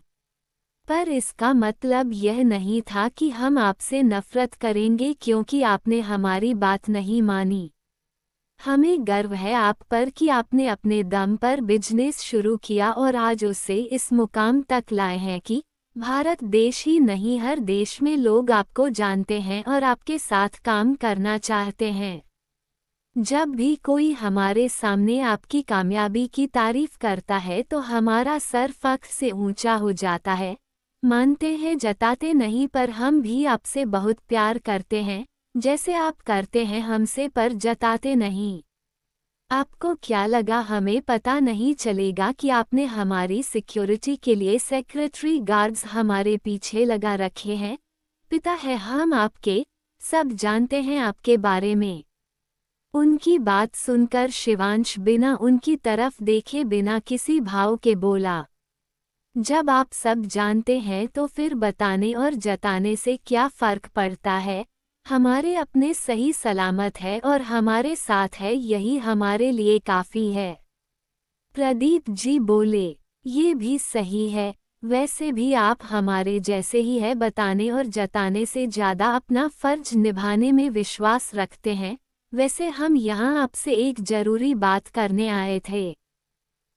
पर इसका मतलब यह नहीं था कि हम आपसे नफरत करेंगे क्योंकि आपने हमारी बात नहीं मानी। हमें गर्व है आप पर कि आपने अपने दम पर बिजनेस शुरू किया और आज उसे इस मुकाम तक लाए हैं कि भारत देश ही नहीं हर देश में लोग आपको जानते हैं और आपके साथ काम करना चाहते हैं। जब भी कोई हमारे सामने आपकी कामयाबी की तारीफ करता है तो हमारा सर फख्र से ऊंचा हो जाता है। मानते हैं जताते नहीं, पर हम भी आपसे बहुत प्यार करते हैं जैसे आप करते हैं हमसे, पर जताते नहीं। आपको क्या लगा हमें पता नहीं चलेगा कि आपने हमारी सिक्योरिटी के लिए सेक्रेटरी गार्ड्स हमारे पीछे लगा रखे हैं? पिता है हम आपके, सब जानते हैं आपके बारे में। उनकी बात सुनकर शिवांश बिना उनकी तरफ देखे बिना किसी भाव के बोला, जब आप सब जानते हैं तो फिर बताने और जताने से क्या फर्क पड़ता है? हमारे अपने सही सलामत है और हमारे साथ है, यही हमारे लिए काफ़ी है। प्रदीप जी बोले, ये भी सही है। वैसे भी आप हमारे जैसे ही है, बताने और जताने से ज़्यादा अपना फर्ज निभाने में विश्वास रखते हैं। वैसे हम यहाँ आपसे एक ज़रूरी बात करने आए थे।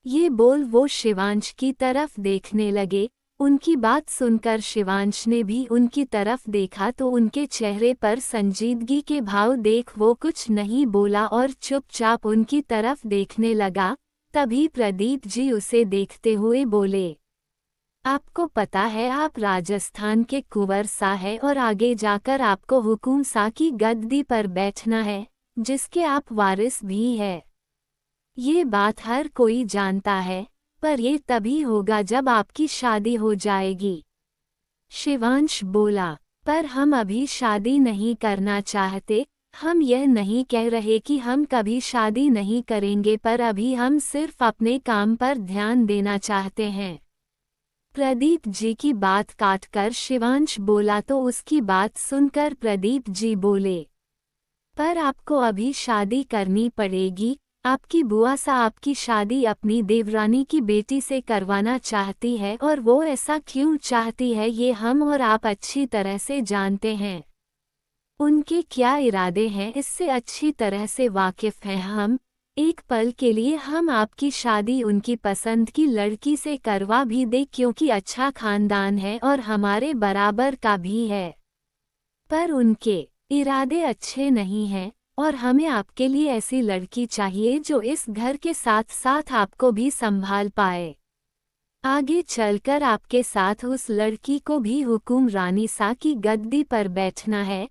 ये बोल वो शिवांश की तरफ देखने लगे। उनकी बात सुनकर शिवांश ने भी उनकी तरफ देखा तो उनके चेहरे पर संजीदगी के भाव देख वो कुछ नहीं बोला और चुपचाप उनकी तरफ देखने लगा। तभी प्रदीप जी उसे देखते हुए बोले, आपको पता है आप राजस्थान के कुंवर सा है और आगे जाकर आपको हुकुम सा की गद्दी पर बैठना है, जिसके आप वारिस भी है। ये बात हर कोई जानता है, पर ये तभी होगा जब आपकी शादी हो जाएगी। शिवांश बोला, पर हम अभी शादी नहीं करना चाहते। हम यह नहीं कह रहे कि हम कभी शादी नहीं करेंगे, पर अभी हम सिर्फ अपने काम पर ध्यान देना चाहते हैं। प्रदीप जी की बात काटकर शिवांश बोला तो उसकी बात सुनकर प्रदीप जी बोले, पर आपको अभी शादी करनी पड़ेगी। आपकी बुआ सा आपकी शादी अपनी देवरानी की बेटी से करवाना चाहती है, और वो ऐसा क्यों चाहती है ये हम और आप अच्छी तरह से जानते हैं। उनके क्या इरादे हैं इससे अच्छी तरह से वाकिफ हैं हम। एक पल के लिए हम आपकी शादी उनकी पसंद की लड़की से करवा भी दे, क्योंकि अच्छा खानदान है और हमारे बराबर का भी है। पर उनके इरादे अच्छे नहीं हैं और हमें आपके लिए ऐसी लड़की चाहिए जो इस घर के साथ साथ आपको भी संभाल पाए। आगे चलकर आपके साथ उस लड़की को भी हुक्मरानी सा की गद्दी पर बैठना है,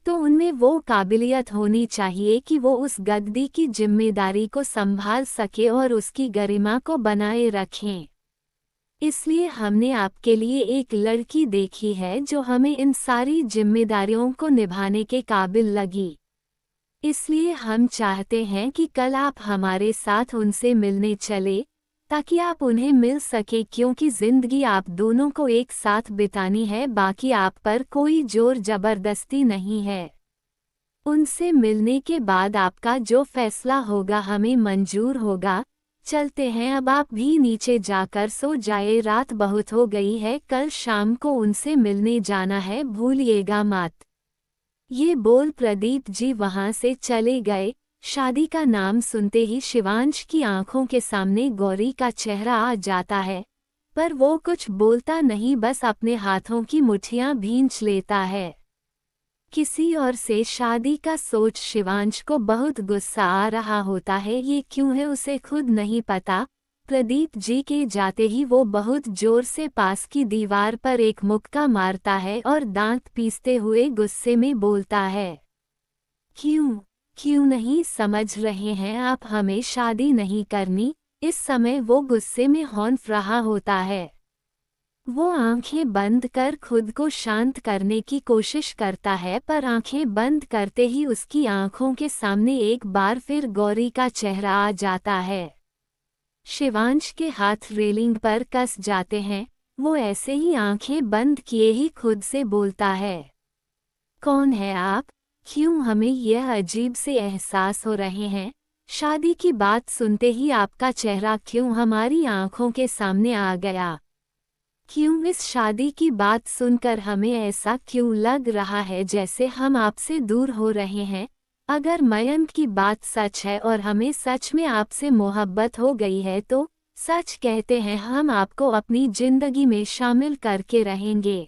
तो उनमें वो काबिलियत होनी चाहिए कि वो उस गद्दी की जिम्मेदारी को संभाल सके और उसकी गरिमा को बनाए रखें। इसलिए हमने आपके लिए एक लड़की देखी है जो हमें इन सारी जिम्मेदारियों को निभाने के काबिल लगी। इसलिए हम चाहते हैं कि कल आप हमारे साथ उनसे मिलने चले, ताकि आप उन्हें मिल सके, क्योंकि जिंदगी आप दोनों को एक साथ बितानी है, बाकी आप पर कोई जोर जबरदस्ती नहीं है। उनसे मिलने के बाद आपका जो फैसला होगा हमें मंजूर होगा। चलते हैं, अब आप भी नीचे जाकर सो जाए, रात बहुत हो गई है, कल शाम को उनसे मिलने जाना है, भूलिएगा मत। ये बोल प्रदीप जी वहां से चले गए। शादी का नाम सुनते ही शिवांश की आंखों के सामने गौरी का चेहरा आ जाता है, पर वो कुछ बोलता नहीं, बस अपने हाथों की मुट्ठियां भींच लेता है। किसी और से शादी का सोच शिवांश को बहुत गुस्सा आ रहा होता है, ये क्यों है उसे खुद नहीं पता। प्रदीप जी के जाते ही वो बहुत जोर से पास की दीवार पर एक मुक्का मारता है और दांत पीसते हुए गुस्से में बोलता है, क्यों नहीं समझ रहे हैं आप, हमें शादी नहीं करनी। इस समय वो गुस्से में हौंफ रहा होता है। वो आंखें बंद कर खुद को शांत करने की कोशिश करता है, पर आंखें बंद करते ही उसकी आंखों के सामने एक बार फिर गौरी का चेहरा आ जाता है। शिवांश के हाथ रेलिंग पर कस जाते हैं। वो ऐसे ही आंखें बंद किए ही खुद से बोलता है, कौन है आप? क्यों हमें यह अजीब से एहसास हो रहे हैं? शादी की बात सुनते ही आपका चेहरा क्यों हमारी आंखों के सामने आ गया? क्यों इस शादी की बात सुनकर हमें ऐसा क्यों लग रहा है जैसे हम आपसे दूर हो रहे हैं? अगर मयंक की बात सच है और हमें सच में आपसे मोहब्बत हो गई है तो सच कहते हैं, हम आपको अपनी जिंदगी में शामिल करके रहेंगे।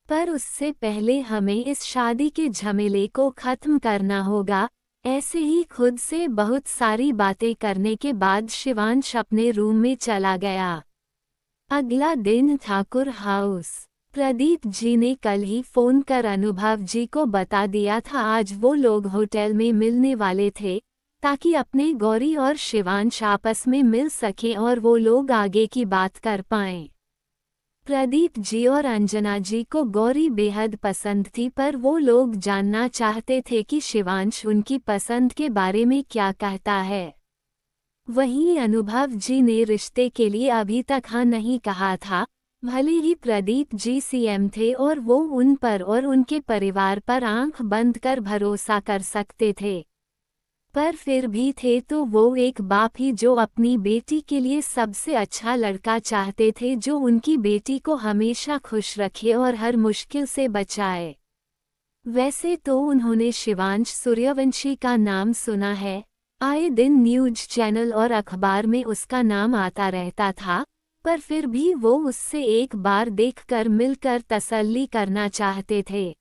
पर उससे पहले हमें इस शादी के झमेले को खत्म करना होगा। ऐसे ही खुद से बहुत सारी बातें करने के बाद शिवांश अपने रूम में चला गया। अगला दिन ठाकुर हाउस। प्रदीप जी ने कल ही फोन कर अनुभव जी को बता दिया था आज वो लोग होटल में मिलने वाले थे, ताकि अपने गौरी और शिवांश आपस में मिल सकें और वो लोग आगे की बात कर पाएं। प्रदीप जी और अंजना जी को गौरी बेहद पसंद थी, पर वो लोग जानना चाहते थे कि शिवांश उनकी पसंद के बारे में क्या कहता है। वहीं अनुभव जी ने रिश्ते के लिए अभी तक हाँ नहीं कहा था। भले ही प्रदीप जी सीएम थे और वो उन पर और उनके परिवार पर आंख बंद कर भरोसा कर सकते थे, पर फिर भी थे तो वो एक बाप ही जो अपनी बेटी के लिए सबसे अच्छा लड़का चाहते थे, जो उनकी बेटी को हमेशा खुश रखे और हर मुश्किल से बचाए। वैसे तो उन्होंने शिवांश सूर्यवंशी का नाम सुना है, आए दिन न्यूज चैनल और अखबार में उसका नाम आता रहता था, पर फिर भी वो उससे एक बार देखकर मिलकर तसल्ली करना चाहते थे।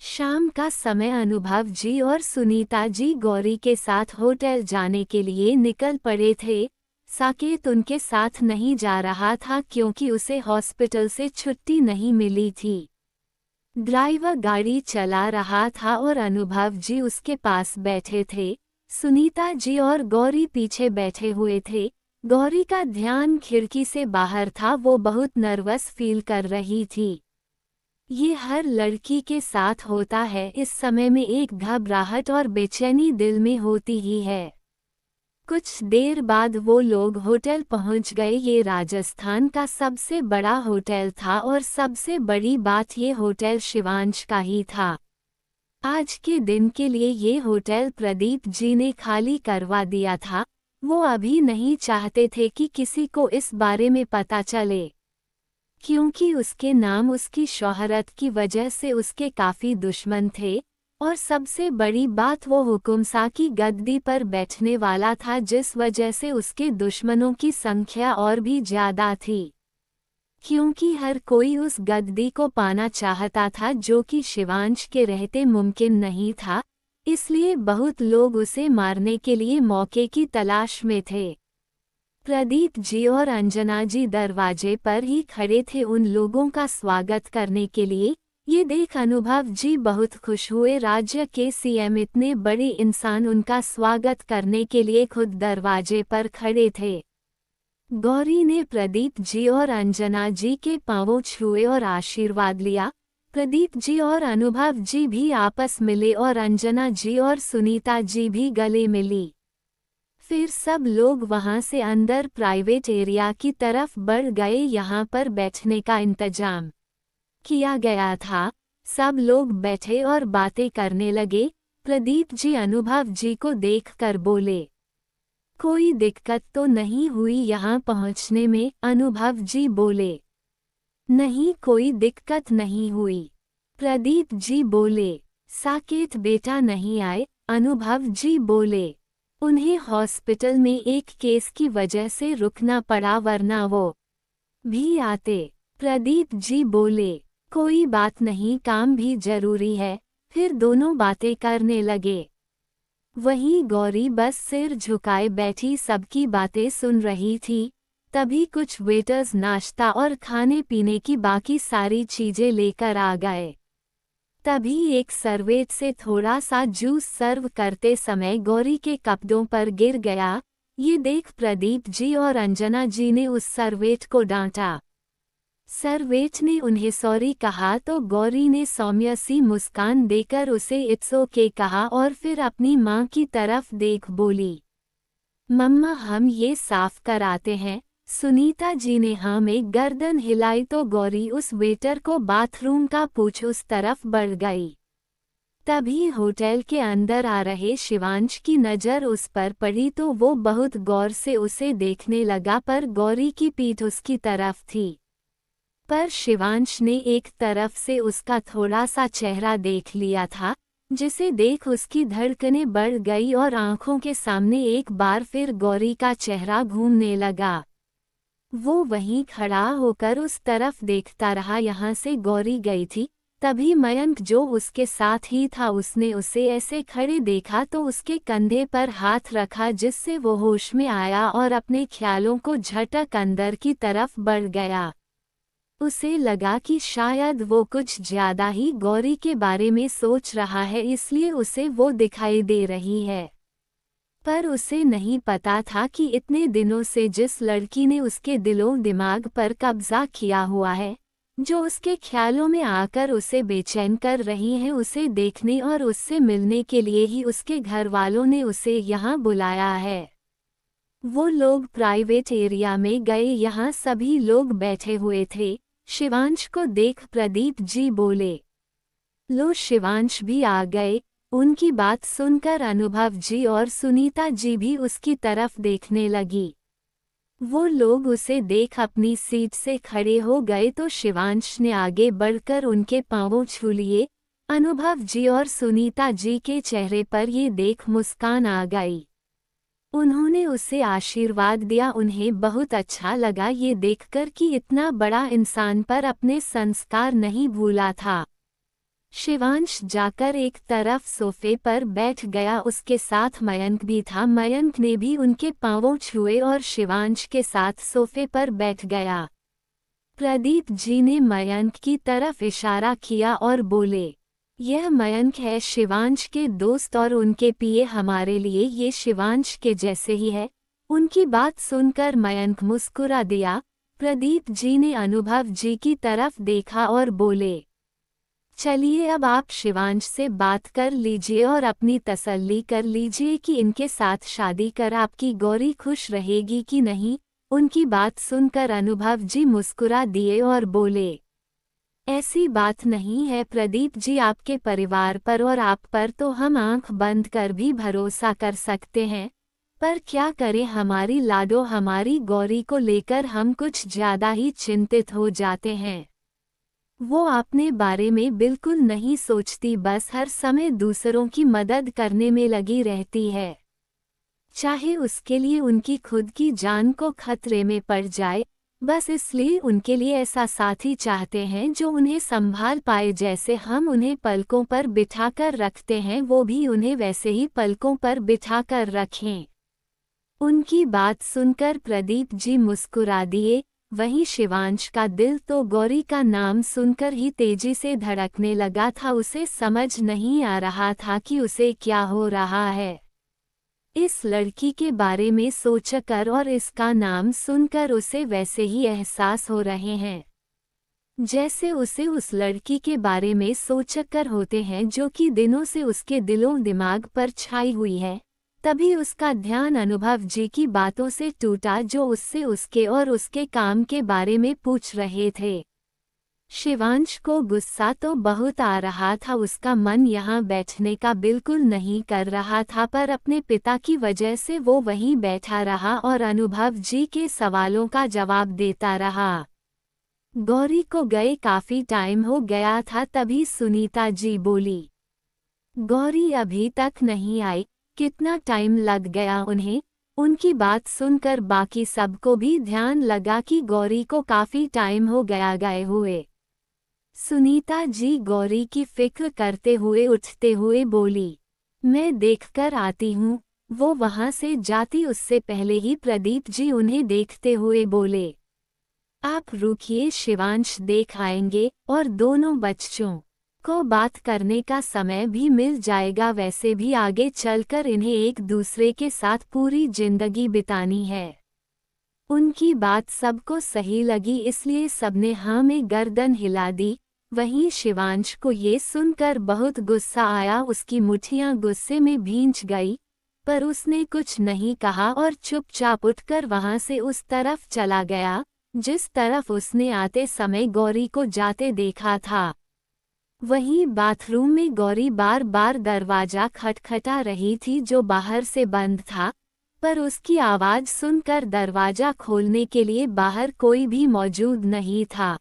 शाम का समय अनुभव जी और सुनीता जी गौरी के साथ होटल जाने के लिए निकल पड़े थे। साकेत उनके साथ नहीं जा रहा था क्योंकि उसे हॉस्पिटल से छुट्टी नहीं मिली थी। ड्राइवर गाड़ी चला रहा था और अनुभव जी उसके पास बैठे थे। सुनीता जी और गौरी पीछे बैठे हुए थे। गौरी का ध्यान खिड़की से बाहर था, वो बहुत नर्वस फील कर रही थी। ये हर लड़की के साथ होता है, इस समय में एक घबराहट और बेचैनी दिल में होती ही है। कुछ देर बाद वो लोग होटल पहुंच गए। ये राजस्थान का सबसे बड़ा होटल था और सबसे बड़ी बात ये होटल शिवांश का ही था। आज के दिन के लिए ये होटल प्रदीप जी ने खाली करवा दिया था। वो अभी नहीं चाहते थे कि किसी को इस बारे में पता चले, क्योंकि उसके नाम उसकी शोहरत की वजह से उसके काफ़ी दुश्मन थे, और सबसे बड़ी बात वो हुकुमशाह की गद्दी पर बैठने वाला था, जिस वजह से उसके दुश्मनों की संख्या और भी ज़्यादा थी। क्योंकि हर कोई उस गद्दी को पाना चाहता था, जो कि शिवांश के रहते मुमकिन नहीं था, इसलिए बहुत लोग उसे मारने के लिए मौके की तलाश में थे। प्रदीप जी और अंजना जी दरवाजे पर ही खड़े थे उन लोगों का स्वागत करने के लिए। ये देख अनुभव जी बहुत खुश हुए। राज्य के सीएम इतने बड़े इंसान उनका स्वागत करने के लिए खुद दरवाजे पर खड़े थे। गौरी ने प्रदीप जी और अंजना जी के पांवों छुए और आशीर्वाद लिया। प्रदीप जी और अनुभव जी भी आपस मिले और अंजना जी और सुनीता जी भी गले मिली। फिर सब लोग वहां से अंदर प्राइवेट एरिया की तरफ बढ़ गए। यहाँ पर बैठने का इंतजाम किया गया था। सब लोग बैठे और बातें करने लगे। प्रदीप जी अनुभव जी को देखकर बोले, कोई दिक्कत तो नहीं हुई यहाँ पहुँचने में? अनुभव जी बोले, नहीं, कोई दिक्कत नहीं हुई। प्रदीप जी बोले, साकेत बेटा नहीं आए? अनुभव जी बोले, उन्हें हॉस्पिटल में एक केस की वजह से रुकना पड़ा, वरना वो भी आते। प्रदीप जी बोले, कोई बात नहीं, काम भी जरूरी है। फिर दोनों बातें करने लगे। वहीं गौरी बस सिर झुकाए बैठी सबकी बातें सुन रही थी। तभी कुछ वेटर्स नाश्ता और खाने पीने की बाकी सारी चीजें लेकर आ गए। तभी एक सर्वेट से थोड़ा सा जूस सर्व करते समय गौरी के कपड़ों पर गिर गया। ये देख प्रदीप जी और अंजना जी ने उस सर्वेट को डांटा। सर्वेट ने उन्हें सॉरी कहा तो गौरी ने सौम्य सी मुस्कान देकर उसे इट्स ओके कहा और फिर अपनी माँ की तरफ देख बोली, मम्मा हम ये साफ कराते हैं। सुनीता जी ने हाँ में गर्दन हिलाई तो गौरी उस वेटर को बाथरूम का पूछ उस तरफ बढ़ गई। तभी होटल के अंदर आ रहे शिवांश की नज़र उस पर पड़ी तो वो बहुत गौर से उसे देखने लगा, पर गौरी की पीठ उसकी तरफ थी। पर शिवांश ने एक तरफ से उसका थोड़ा सा चेहरा देख लिया था, जिसे देख उसकी धड़कनें बढ़ गई और आंखों के सामने एक बार फिर गौरी का चेहरा घूमने लगा। वो वहीं खड़ा होकर उस तरफ देखता रहा। यहाँ से गौरी गई थी। तभी मयंक जो उसके साथ ही था उसने उसे ऐसे खड़े देखा तो उसके कंधे पर हाथ रखा, जिससे वो होश में आया और अपने ख्यालों को झटक अंदर की तरफ बढ़ गया। उसे लगा कि शायद वो कुछ ज्यादा ही गौरी के बारे में सोच रहा है, इसलिए उसे वो दिखाई दे रही है। पर उसे नहीं पता था कि इतने दिनों से जिस लड़की ने उसके दिलों दिमाग पर कब्जा किया हुआ है, जो उसके ख्यालों में आकर उसे बेचैन कर रही है, उसे देखने और उससे मिलने के लिए ही उसके घर वालों ने उसे यहाँ बुलाया है। वो लोग प्राइवेट एरिया में गए। यहाँ सभी लोग बैठे हुए थे। शिवांश को देख प्रदीप जी बोले, लो शिवांश भी आ गए। उनकी बात सुनकर अनुभव जी और सुनीता जी भी उसकी तरफ देखने लगी। वो लोग उसे देख अपनी सीट से खड़े हो गए तो शिवांश ने आगे बढ़कर उनके पांवों छू लिए। अनुभव जी और सुनीता जी के चेहरे पर ये देख मुस्कान आ गई। उन्होंने उसे आशीर्वाद दिया। उन्हें बहुत अच्छा लगा ये देखकर कि इतना बड़ा इंसान पर अपने संस्कार नहीं भूला था। शिवांश जाकर एक तरफ सोफे पर बैठ गया। उसके साथ मयंक भी था। मयंक ने भी उनके पांवों छुए और शिवांश के साथ सोफे पर बैठ गया। प्रदीप जी ने मयंक की तरफ इशारा किया और बोले, यह मयंक है, शिवांश के दोस्त और उनके पिए। हमारे लिए ये शिवांश के जैसे ही है। उनकी बात सुनकर मयंक मुस्कुरा दिया। प्रदीप जी ने अनुभव जी की तरफ देखा और बोले, चलिए अब आप शिवांश से बात कर लीजिए और अपनी तसल्ली कर लीजिए कि इनके साथ शादी कर आपकी गौरी खुश रहेगी कि नहीं। उनकी बात सुनकर अनुभव जी मुस्कुरा दिए और बोले, ऐसी बात नहीं है प्रदीप जी, आपके परिवार पर और आप पर तो हम आंख बंद कर भी भरोसा कर सकते हैं, पर क्या करें, हमारी लाडो हमारी गौरी को लेकर हम कुछ ज्यादा ही चिंतित हो जाते हैं। वो अपने बारे में बिल्कुल नहीं सोचती, बस हर समय दूसरों की मदद करने में लगी रहती है, चाहे उसके लिए उनकी खुद की जान को खतरे में पड़ जाए। बस इसलिए उनके लिए ऐसा साथी चाहते हैं जो उन्हें संभाल पाए। जैसे हम उन्हें पलकों पर बिठाकर रखते हैं, वो भी उन्हें वैसे ही पलकों पर बिठाकर रखें। उनकी बात सुनकर प्रदीप जी मुस्कुरा दिए। वहीं शिवांश का दिल तो गौरी का नाम सुनकर ही तेजी से धड़कने लगा था। उसे समझ नहीं आ रहा था कि उसे क्या हो रहा है। इस लड़की के बारे में सोचकर और इसका नाम सुनकर उसे वैसे ही एहसास हो रहे हैं जैसे उसे उस लड़की के बारे में सोचकर होते हैं जो कि दिनों से उसके दिलों दिमाग पर छाई हुई है। तभी उसका ध्यान अनुभव जी की बातों से टूटा जो उससे उसके और उसके काम के बारे में पूछ रहे थे। शिवांश को गुस्सा तो बहुत आ रहा था, उसका मन यहाँ बैठने का बिल्कुल नहीं कर रहा था, पर अपने पिता की वजह से वो वहीं बैठा रहा और अनुभव जी के सवालों का जवाब देता रहा। गौरी को गए काफी टाइम हो गया था, तभी सुनीता जी बोली, गौरी अभी तक नहीं आई, कितना टाइम लग गया उन्हें। उनकी बात सुनकर बाकी सबको भी ध्यान लगा कि गौरी को काफी टाइम हो गया गए हुए। सुनीता जी गौरी की फिक्र करते हुए उठते हुए बोली, मैं देखकर आती हूँ। वो वहां से जाती उससे पहले ही प्रदीप जी उन्हें देखते हुए बोले, आप रुकिए, शिवांश देख आएंगे और दोनों बच्चों को बात करने का समय भी मिल जाएगा। वैसे भी आगे चलकर इन्हें एक दूसरे के साथ पूरी जिंदगी बितानी है। उनकी बात सबको सही लगी, इसलिए सबने हाँ में गर्दन हिला दी। वहीं शिवांश को ये सुनकर बहुत गुस्सा आया, उसकी मुट्ठियां गुस्से में भींच गई, पर उसने कुछ नहीं कहा और चुपचाप उठकर वहां से उस तरफ चला गया जिस तरफ उसने आते समय गौरी को जाते देखा था। वहीं बाथरूम में गौरी बार बार दरवाजा खटखटा रही थी जो बाहर से बंद था, पर उसकी आवाज सुनकर दरवाजा खोलने के लिए बाहर कोई भी मौजूद नहीं था।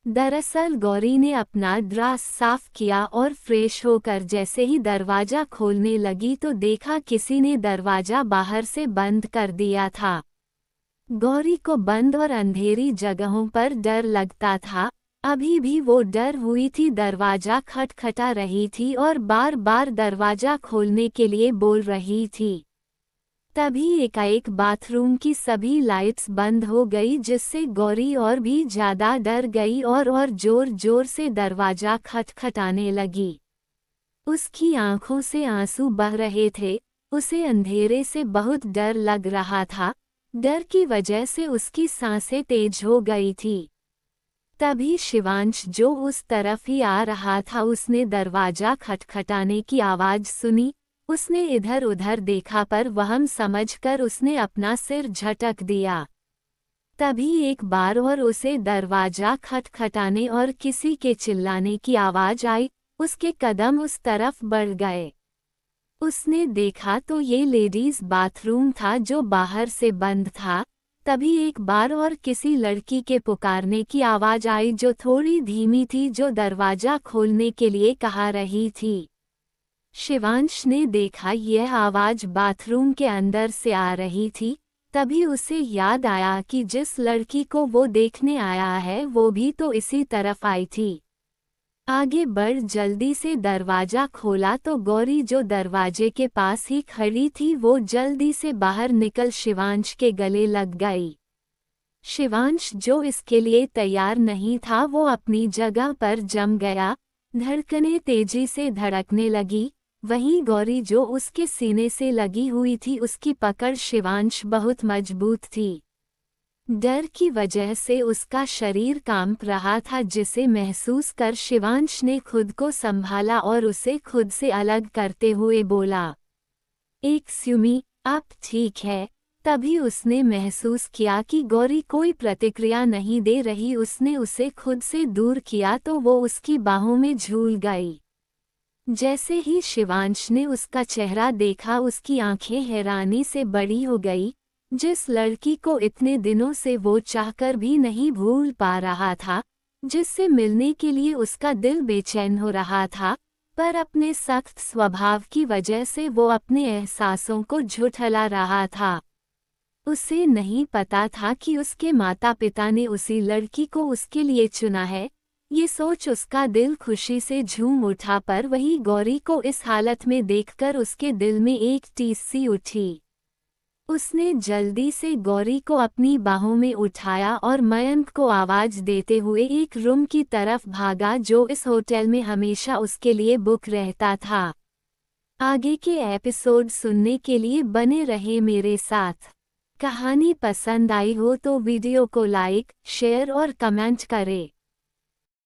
दरअसल गौरी ने अपना ड्रास साफ किया और फ्रेश होकर जैसे ही दरवाजा खोलने लगी तो देखा किसी ने दरवाजा बाहर से बंद कर दिया था। गौरी को बंद और अंधेरी जगहों पर डर लगता था, अभी भी वो डर हुई थी, दरवाजा खटखटा रही थी और बार बार दरवाजा खोलने के लिए बोल रही थी। तभी एकाएक बाथरूम की सभी लाइट्स बंद हो गई जिससे गौरी और भी ज्यादा डर गई और जोर जोर से दरवाजा खटखटाने लगी। उसकी आंखों से आंसू बह रहे थे, उसे अंधेरे से बहुत डर लग रहा था, डर की वजह से उसकी सांसें तेज हो गई थी। तभी शिवांश जो उस तरफ ही आ रहा था उसने दरवाजा खटखटाने की आवाज सुनी। उसने इधर उधर देखा पर वहम समझकर उसने अपना सिर झटक दिया। तभी एक बार और उसे दरवाजा खटखटाने और किसी के चिल्लाने की आवाज आई, उसके कदम उस तरफ बढ़ गए। उसने देखा तो ये लेडीज बाथरूम था जो बाहर से बंद था। तभी एक बार और किसी लड़की के पुकारने की आवाज आई जो थोड़ी धीमी थी, जो दरवाजा खोलने के लिए कहा रही थी। शिवांश ने देखा यह आवाज बाथरूम के अंदर से आ रही थी। तभी उसे याद आया कि जिस लड़की को वो देखने आया है वो भी तो इसी तरफ आई थी। आगे बढ़ जल्दी से दरवाजा खोला तो गौरी जो दरवाजे के पास ही खड़ी थी वो जल्दी से बाहर निकल शिवांश के गले लग गई। शिवांश जो इसके लिए तैयार नहीं था वो अपनी जगह पर जम गया, धड़कनें तेजी से धड़कने लगी। वहीं गौरी जो उसके सीने से लगी हुई थी उसकी पकड़ शिवांश बहुत मजबूत थी। डर की वजह से उसका शरीर कांप रहा था, जिसे महसूस कर शिवांश ने खुद को संभाला और उसे खुद से अलग करते हुए बोला, एक्सक्यूज़, आप ठीक है? तभी उसने महसूस किया कि गौरी कोई प्रतिक्रिया नहीं दे रही। उसने उसे खुद से दूर किया तो वो उसकी बाहों में झूल गई। जैसे ही शिवांश ने उसका चेहरा देखा उसकी आंखें हैरानी से बड़ी हो गई। जिस लड़की को इतने दिनों से वो चाहकर भी नहीं भूल पा रहा था, जिससे मिलने के लिए उसका दिल बेचैन हो रहा था, पर अपने सख्त स्वभाव की वजह से वो अपने एहसासों को झुठला रहा था। उसे नहीं पता था कि उसके माता पिता ने उसी लड़की को उसके लिए चुना है। ये सोच उसका दिल खुशी से झूम उठा, पर वही गौरी को इस हालत में देखकर उसके दिल में एक टीस सी उठी। उसने जल्दी से गौरी को अपनी बाहों में उठाया और मयंक को आवाज देते हुए एक रूम की तरफ भागा जो इस होटल में हमेशा उसके लिए बुक रहता था। आगे के एपिसोड सुनने के लिए बने रहे मेरे साथ। कहानी पसंद आई हो तो वीडियो को लाइक, शेयर और कमेंट करें।